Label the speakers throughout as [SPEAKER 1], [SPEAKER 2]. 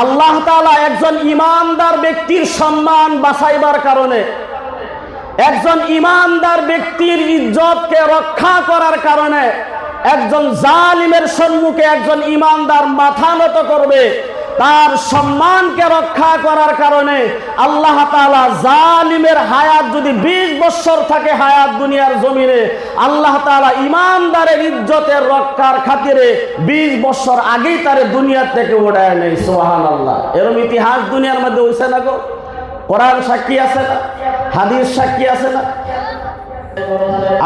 [SPEAKER 1] আল্লাহ তাআলা একজন ঈমানদার ব্যক্তির সম্মান বাঁচাইবার কারণে, একজন ঈমানদার ব্যক্তির ইজ্জতকে রক্ষা করার কারণে, একজন জালিমের সম্মুখে একজন ঈমানদার মাথা নত করবে, তার সম্মানকে রক্ষা করার কারণে আল্লাহ তাআলা জালিমের হায়াত যদি 20 বছর থাকে হায়াত দুনিয়ার জমিনে, আল্লাহ তাআলা ঈমানদারের ইজ্জতের রক্ষার খাতিরে 20 বছর আগেই তারে দুনিয়া থেকে উঠায় নেয়। সুবহানাল্লাহ। এরকম ইতিহাস দুনিয়ার মধ্যে হইছে না গো? কোরআন সাক্ষী আছে না? হাদিস সাক্ষী আছে না?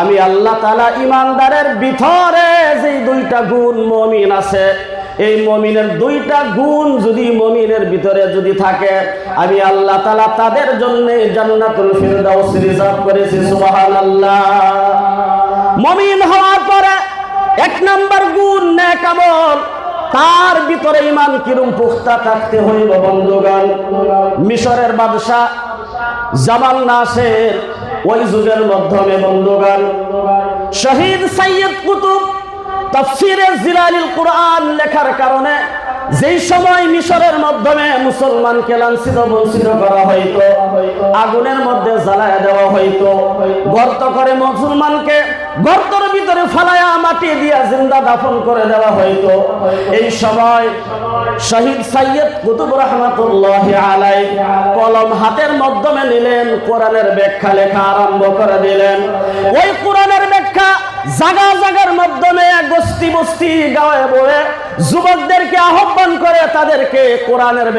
[SPEAKER 1] আমি আল্লাহ তাআলা ঈমানদারের ভিতরে যে দুইটা গুণ মুমিন আছে, এই মুমিনের দুইটা গুণ যদি মুমিনের ভিতরে যদি থাকে, আমি আল্লাহ তাআলা তাদের জন্য জান্নাতুল ফিরদাউস রিজার্ভ করেছি। সুবহানাল্লাহ। মুমিন হওয়ার পরে এক নাম্বার গুণ নেক আমল, তার ভিতরে ঈমান কিরম পুখতা থাকতে হইব বন্ধুগণ। মিশরের বাদশা জামাল নাসের ওই যুগের মাধ্যমে বন্ধুগণ শহীদ সাইয়্যিদ কুতুব তাফসীরে জিলালিল কুরআন লেখার কারণে যেই সময় মিশরের মাধ্যমে মুসলমানকে লাঞ্ছিত বঞ্চিত করা হইতো, আগুনের মধ্যে জ্বালায় দেওয়া হইতো, গর্ত করে মুসলমানকে গর্তের ভিতরে ফালায়া মাটি দিয়া জিন্দা দাফন করে দেওয়া হইতো, এই সময় শহীদ সাইয়্যিদ কুতুব রাহমাতুল্লাহি আলাইহি কলম হাতের মাধ্যমে নিলেন, কোরআনের ব্যাখ্যা লেখা আরম্ভ করে দিলেন। ওই কোরআনের ব্যাখ্যা জায়গা জায়গার মাধ্যমে বস্তি বস্তি গায়ে বয়ে যুবকদেরকে আহ্বান করে তাদেরকে কোরআনের